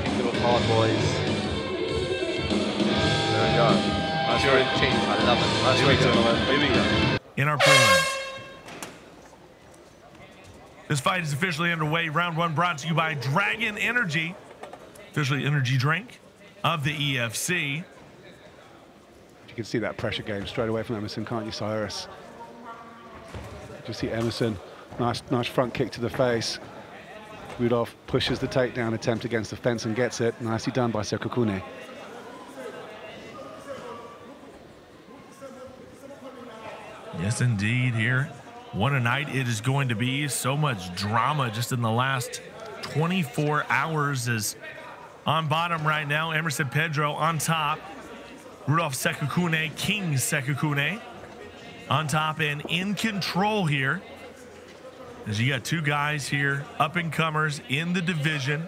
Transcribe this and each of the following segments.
Keep them apart, boys. There we go. Nice ring change. I love it. Nice ring change. Here we go. In our prelims. This fight is officially underway. Round one brought to you by Dragon Energy, officially energy drink of the EFC. You can see that pressure game straight away from Emerson, can't you, Cyrus? You see Emerson, nice front kick to the face. Rudolf pushes the takedown attempt against the fence and gets it. Nicely done by Sekhukune. Yes, indeed, here. What a night it is going to be. So much drama just in the last 24 hours. As on bottom right now, Emerson Pedro on top. Rudolf Sekhukune, King Sekhukune, on top and in control here. As you got two guys here, up-and-comers in the division,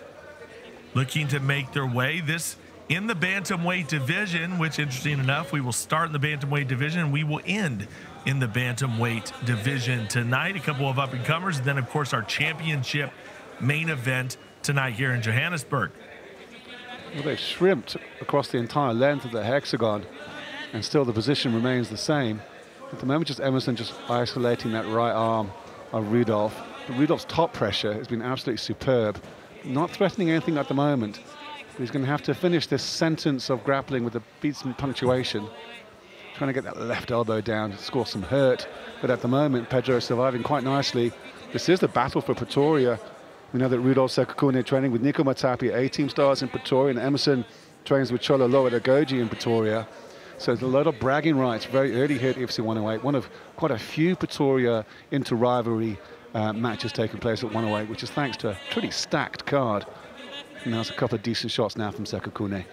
looking to make their way. This in the bantamweight division, which, interesting enough, we will start in the bantamweight division and we will end in the bantamweight division tonight. A couple of up-and-comers, and then, of course, our championship main event tonight here in Johannesburg. Well, they've shrimped across the entire length of the hexagon, and still the position remains the same. At the moment, just Emerson just isolating that right arm of Rudolf. But Rudolf's top pressure has been absolutely superb. Not threatening anything at the moment. But he's going to have to finish this sentence of grappling with a decent punctuation. Trying to get that left elbow down to score some hurt. But at the moment, Pedro is surviving quite nicely. This is the battle for Pretoria. We know that Rudolf Sekhukune training with Nico Matapi, A-team stars in Pretoria, and Emerson trains with Cholo Loa Agoji in Pretoria. So there's a lot of bragging rights very early here at EFC 108. One of quite a few Pretoria inter-rivalry matches taking place at 108, which is thanks to a pretty stacked card. And there's a couple of decent shots now from Sekhukune.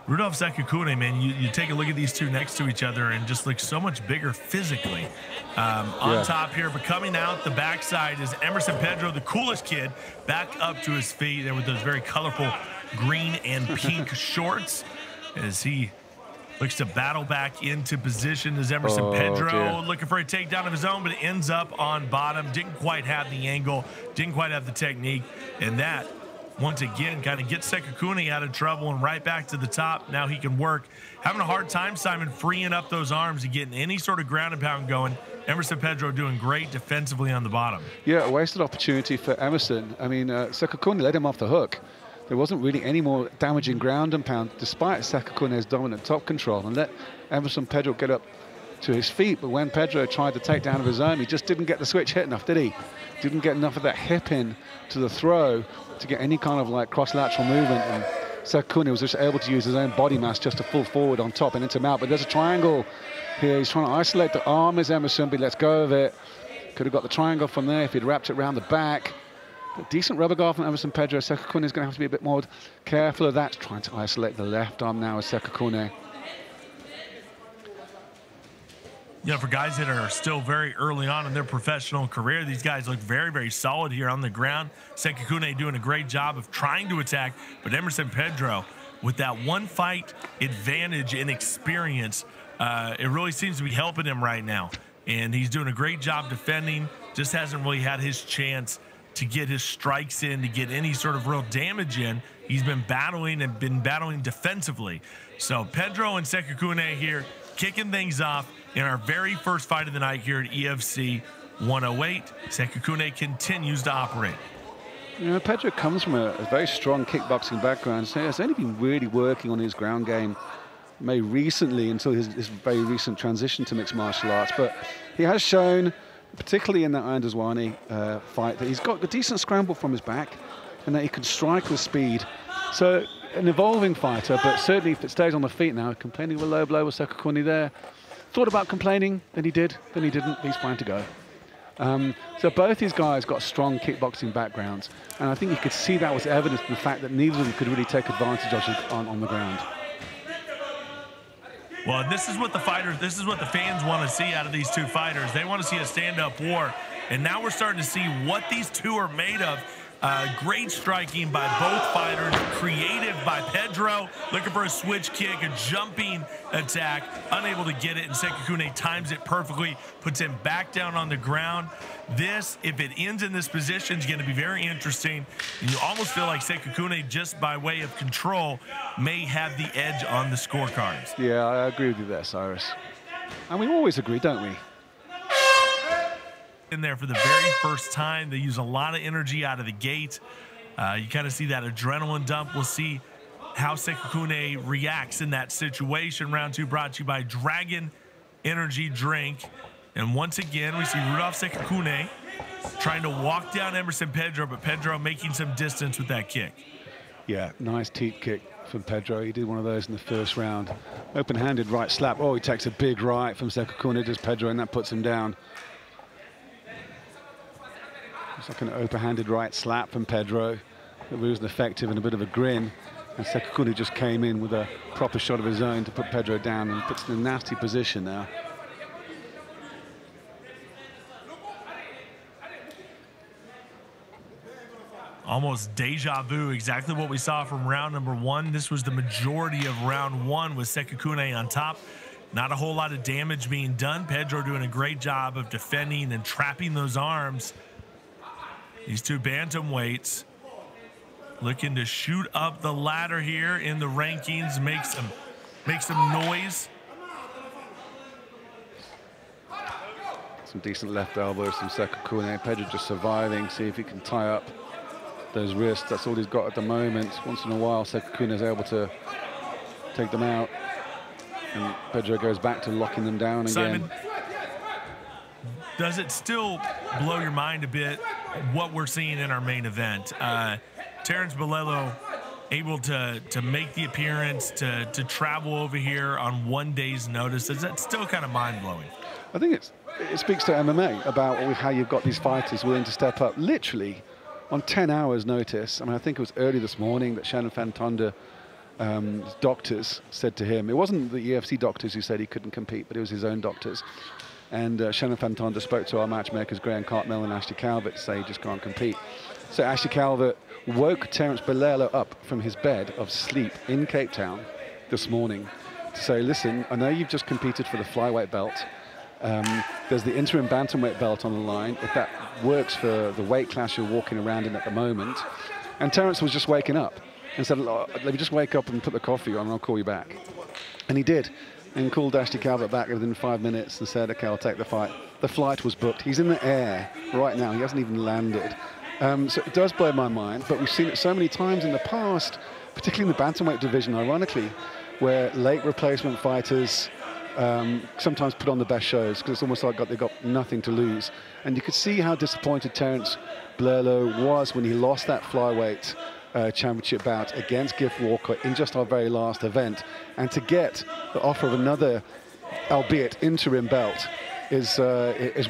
Rudolf Sekhukune, man, you take a look at these two next to each other and just look so much bigger physically. On top here, but coming out the backside is Emerson Pedro, the coolest kid, back up to his feet there with those very colorful green and pink shorts as he looks to battle back into position as Emerson Pedro looking for a takedown of his own, but it ends up on bottom. Didn't quite have the angle, didn't quite have the technique, and that once again kind of gets Sekhukune out of trouble and right back to the top. Now he can work. Having a hard time, Simon, freeing up those arms and getting any sort of ground and pound going. Emerson Pedro doing great defensively on the bottom. Yeah, a wasted opportunity for Emerson. I mean, Sekhukune let him off the hook. There wasn't really any more damaging ground and pound, despite Sekhukune's dominant top control, and let Emerson Pedro get up to his feet. But when Pedro tried to take down of his own, he just didn't get the switch hit enough, did he? Didn't get enough of that hip in to the throw to get any kind of like cross-lateral movement. And Sekhukune was just able to use his own body mass just to pull forward on top and into him out. But there's a triangle here. He's trying to isolate the arm as Emerson, but lets go of it. Could have got the triangle from there if he'd wrapped it around the back. But decent rubber guard from Emerson Pedro. Sekhukune is going to have to be a bit more careful of that. Trying to isolate the left arm now as Sekhukune. You know, for guys that are still very early on in their professional career, these guys look very, very solid here on the ground. Sekhukune doing a great job of trying to attack, but Emerson Pedro, with that one fight advantage and experience, it really seems to be helping him right now. And he's doing a great job defending, just hasn't really had his chance to get his strikes in, to get any sort of real damage in. He's been battling and been battling defensively. So Pedro and Sekhukune here kicking things off in our very first fight of the night here at EFC 108. Sekhukune continues to operate. You know, Pedro comes from a very strong kickboxing background, so he's only been really working on his ground game maybe recently until his very recent transition to mixed martial arts. But he has shown, particularly in that Andeswani fight, that he's got a decent scramble from his back and that he can strike with speed. So an evolving fighter, but certainly if it stays on the feet now, complaining of a low blow with Sekhukune there. Thought about complaining, then he did, then he didn't, he's fine to go. So both these guys got strong kickboxing backgrounds, and I think you could see that was evidence in the fact that neither of them could really take advantage of it on the ground. Well, this is what the fans want to see out of these two fighters. They want to see a stand-up war, and now we're starting to see what these two are made of. Great striking by both fighters. Creative by Pedro. Looking for a switch kick, a jumping attack. Unable to get it, and Sekhukune times it perfectly. Puts him back down on the ground. This, if it ends in this position, is going to be very interesting. And you almost feel like Sekhukune, just by way of control, may have the edge on the scorecards. Yeah, I agree with you there, Cyrus. And we always agree, don't we? In there for the very first time. They use a lot of energy out of the gate. You kind of see that adrenaline dump. We'll see how Sekhukune reacts in that situation. Round 2 brought to you by Dragon Energy Drink. And once again, we see Rudolf Sekhukune trying to walk down Emerson Pedro, but Pedro making some distance with that kick. Yeah, nice teep kick from Pedro. He did one of those in the first round. Open-handed right slap. Oh, he takes a big right from Sekhukune, does Pedro, and that puts him down. It's like an open-handed right slap from Pedro. It was effective and a bit of a grin. And Sekhukune just came in with a proper shot of his own to put Pedro down, and puts him in a nasty position now. Almost deja vu, exactly what we saw from round number 1. This was the majority of round 1 with Sekhukune on top. Not a whole lot of damage being done. Pedro doing a great job of defending and trapping those arms. These two bantamweights looking to shoot up the ladder here in the rankings, make some noise. Some decent left elbows from Sekhukune. Pedro just surviving, see if he can tie up those wrists. That's all he's got at the moment. Once in a while, Sekhukune is able to take them out, and Pedro goes back to locking them down again. Simon, does it still blow your mind a bit what we're seeing in our main event? Terence Bilelo able to make the appearance, to travel over here on 1 day's notice. Is that still kind of mind-blowing? I think it speaks to MMA about how you've got these fighters willing to step up literally on 10 hours notice. I mean, I think it was early this morning that Shannon Fantonda, doctors said to him, it wasn't the EFC doctors who said he couldn't compete, but it was his own doctors. And Shannon Fantonda spoke to our matchmakers, Graham Cartmel and Ashley Calvert, to say he just can't compete. So Ashley Calvert woke Terence Bilelo up from his bed of sleep in Cape Town this morning to say, listen, I know you've just competed for the flyweight belt. There's the interim bantamweight belt on the line, if that works for the weight class you're walking around in at the moment. And Terence was just waking up and said, let me just wake up and put the coffee on and I'll call you back. And he did, and called Ashley Calvert back within 5 minutes and said, okay, I'll take the fight. The flight was booked. He's in the air right now. He hasn't even landed. So it does blow my mind, but we've seen it so many times in the past, particularly in the bantamweight division, ironically, where late replacement fighters sometimes put on the best shows because it's almost like they've got nothing to lose. And you could see how disappointed Terence Bilelo was when he lost that flyweight championship bout against Gift Walker in just our very last event. And to get the offer of another, albeit interim belt, is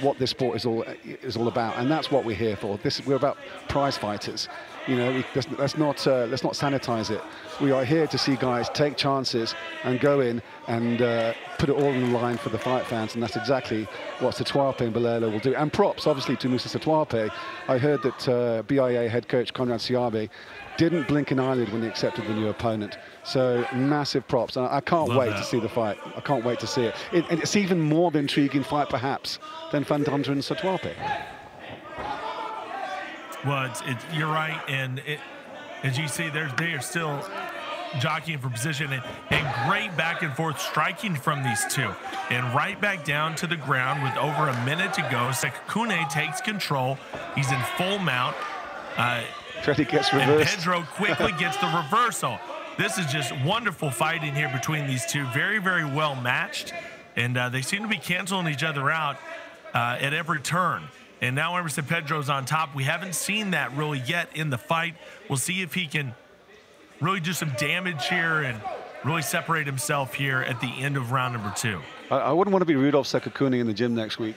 what this sport is all about, and that's what we're here for. We're about prize fighters. You know, let's not sanitize it. We are here to see guys take chances and go in and put it all on the line for the fight fans, and that's exactly what Satuape and Bilelo will do. And props, obviously, to Musa Satuape. I heard that BIA head coach Conrad Siabe didn't blink an eyelid when he accepted the new opponent. So massive props, and I can't wait to see the fight. I can't wait to see it. It's even more of an intriguing fight, perhaps, than Fantonda and Satuape. Well, you're right, and as you see, they are still jockeying for position, and great back and forth striking from these two. And right back down to the ground with over a minute to go. Sekhukune takes control. He's in full mount. He gets reversed. And Pedro quickly gets the reversal. This is just wonderful fighting here between these two. Very, very well matched. And they seem to be canceling each other out at every turn. And now Emerson Pedro's on top. We haven't seen that really yet in the fight. We'll see if he can really do some damage here and really separate himself here at the end of round number 2. I wouldn't want to be Rudolf Sekhukune in the gym next week.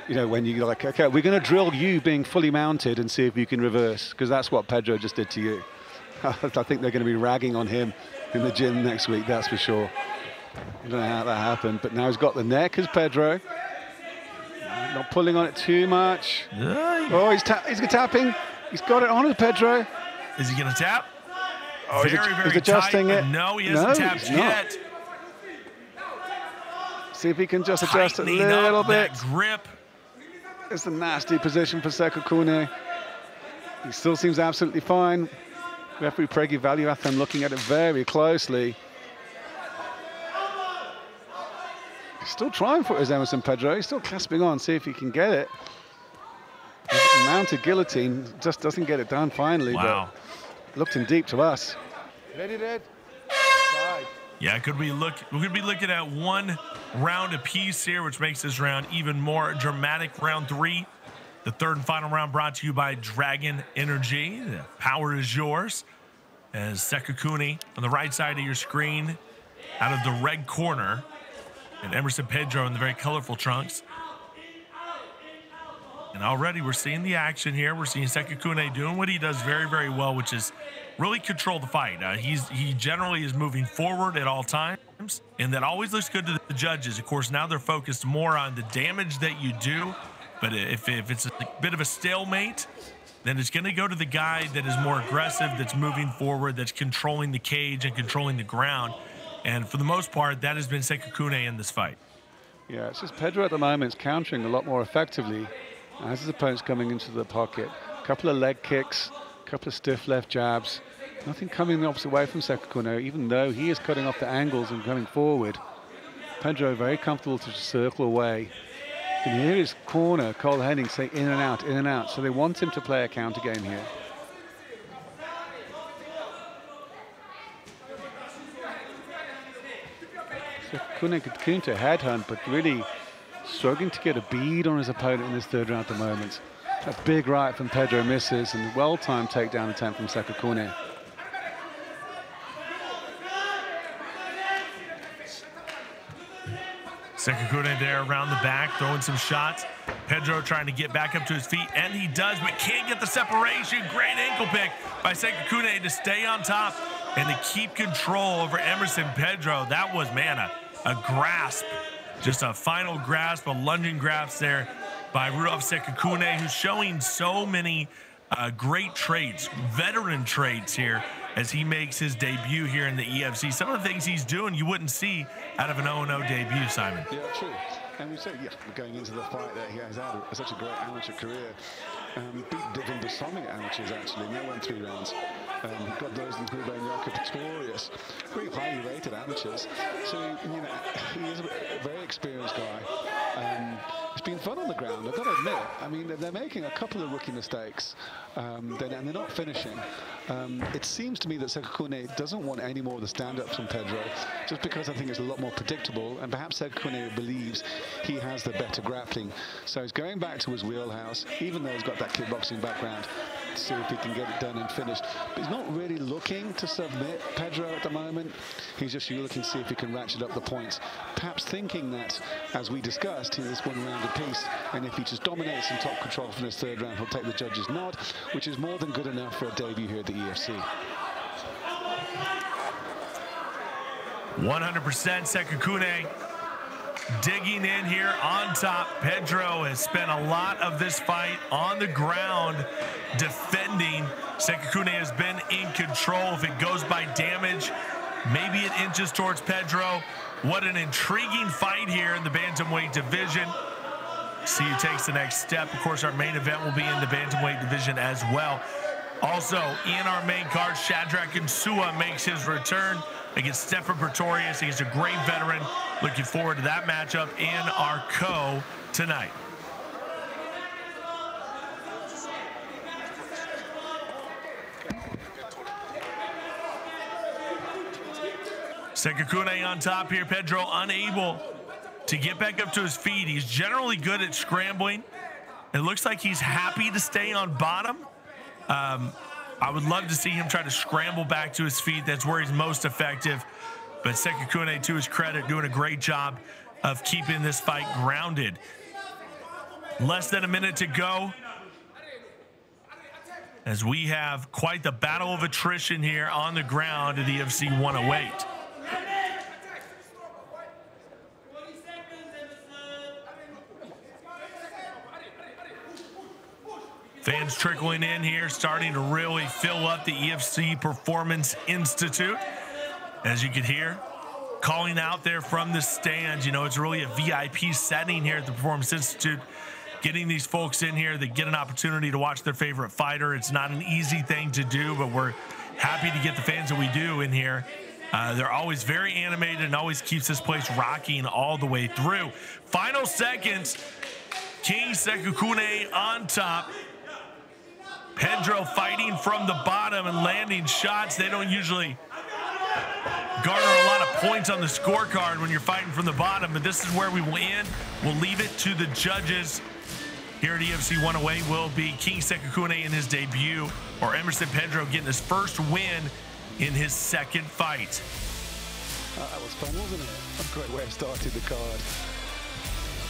You know, when you're like, okay, we're going to drill you being fully mounted and see if you can reverse, because that's what Pedro just did to you. I think they're going to be ragging on him in the gym next week, that's for sure. I don't know how that happened, but now he's got the neck as Pedro. Not pulling on it too much. Oh, he's tapping. He's got it on it, Pedro. Is he going to tap? Oh, very he's adjusting tight, it. No, he hasn't tapped yet. See if he can just adjust a little bit. That grip. It's a nasty position for Sekhukune. He still seems absolutely fine. Referee Pregi Valuathan looking at it very closely. He's still trying for his Emerson Pedro. He's still clasping on, see if he can get it. His mounted guillotine just doesn't get it done finally. Wow. But looked in deep to us. Ready, Red? Yeah, could we be looking at one round apiece here, which makes this round even more dramatic. Round 3, the third and final round, brought to you by Dragon Energy. The power is yours. As Sekhukune on the right side of your screen, out of the red corner, and Emerson Pedro in the very colorful trunks. And already we're seeing the action here. We're seeing Sekhukune doing what he does very, very well, which is really control the fight. He generally is moving forward at all times, and that always looks good to the judges. Of course, now they're focused more on the damage that you do, but if it's a bit of a stalemate, then it's going to go to the guy that is more aggressive, that's moving forward, that's controlling the cage and controlling the ground. And for the most part, that has been Sekhukune in this fight. Yeah, it's just Pedro at the moment is countering a lot more effectively as his opponent's coming into the pocket. A couple of leg kicks, a couple of stiff left jabs. Nothing coming the opposite way from Sekhukune, even though he is cutting off the angles and coming forward. Pedro very comfortable to just circle away. You can hear his corner, Cole Henning, say in and out, in and out. So they want him to play a counter game here. Sekhukune continuing to headhunt, but really struggling to get a bead on his opponent in this third round at the moment. A big right from Pedro misses, and well-timed takedown attempt from Sekhukune. Sekhukune there around the back, throwing some shots. Pedro trying to get back up to his feet, and he does, but can't get the separation. Great ankle pick by Sekhukune to stay on top and to keep control over Emerson Pedro. That was, man, a grasp. Just a final grasp, a lunging grasp there by Rudolf Sekhukune, who's showing so many great traits, veteran traits here as he makes his debut here in the EFC. Some of the things he's doing you wouldn't see out of an 0-0 debut, Simon. Yeah, true. And we said, yeah, going into the fight that he has had such a great amateur career. Beat Divin Basami amateurs, actually, and they went 3 rounds. He got those in Hugo and Jakob Pistorius. Very highly rated amateurs. So, you know, he is a very experienced guy. It's been fun on the ground, I've got to admit. I mean, they're making a couple of rookie mistakes, and they're not finishing. It seems to me that Sekhukune doesn't want any more of the stand-ups from Pedro, just because I think it's a lot more predictable, and perhaps Sekhukune believes he has the better grappling. So he's going back to his wheelhouse, even though he's got that kickboxing background, to see if he can get it done and finished. But he's not really looking to submit Pedro at the moment. He's just looking to see if he can ratchet up the points. Perhaps thinking that, as we discussed, he is 1 round apiece, and if he just dominates in top control from this third round, he'll take the judge's nod, which is more than good enough for a debut here at the EFC. 100% Sekhukune digging in here on top. Pedro has spent a lot of this fight on the ground defending. Sekhukune has been in control. If it goes by damage, maybe it inches towards Pedro. What an intriguing fight here in the bantamweight division. See who takes the next step. Of course, our main event will be in the bantamweight division as well. Also, in our main card, Shadrach Nsua makes his return against Stefan Pretorius. He's a great veteran. Looking forward to that matchup in our co tonight. Sekhukune on top here. Pedro unable to get back up to his feet. He's generally good at scrambling. It looks like he's happy to stay on bottom. I would love to see him try to scramble back to his feet. That's where he's most effective. But Sekhukune, to his credit, doing a great job of keeping this fight grounded. Less than a minute to go, as we have quite the battle of attrition here on the ground at EFC 108. Fans trickling in here, starting to really fill up the EFC Performance Institute. As you can hear, calling out there from the stands. You know, it's really a VIP setting here at the Performance Institute. Getting these folks in here that get an opportunity to watch their favorite fighter. It's not an easy thing to do, but we're happy to get the fans that we do in here. They're always very animated and always keeps this place rocking all the way through. Final seconds, King Sekhukune on top. Pedro fighting from the bottom and landing shots. They don't usually garner a lot of points on the scorecard when you're fighting from the bottom, but this is where we will end. We'll leave it to the judges. Here at EFC 108 will be King Sekhukune in his debut, or Emerson Pedro getting his first win in his second fight. That was fun, wasn't it? A great way of starting the card.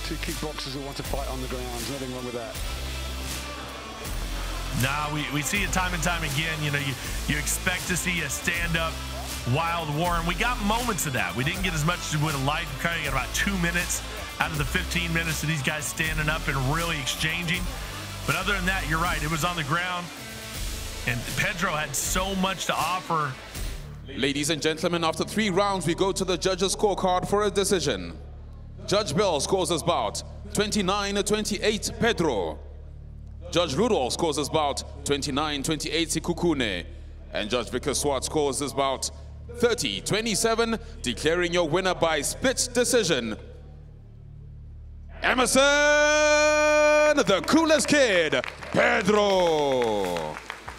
Two kickboxers who want to fight on the ground. There's nothing wrong with that. Nah, we see it time and time again. You know, you expect to see a stand-up wild war, and we got moments of that. We didn't get as much as we would have liked. We kind of got about 2 minutes out of the 15 minutes of these guys standing up and really exchanging. But other than that, you're right. It was on the ground, and Pedro had so much to offer. Ladies and gentlemen, after 3 rounds, we go to the judges' scorecard for a decision. Judge Bell scores this bout 29-28 Pedro. Judge Rudolf scores this bout 29-28 Sekhukune. And Judge Vickers Swart scores this bout 30-27, declaring your winner by split decision, Emerson, the coolest kid, Pedro.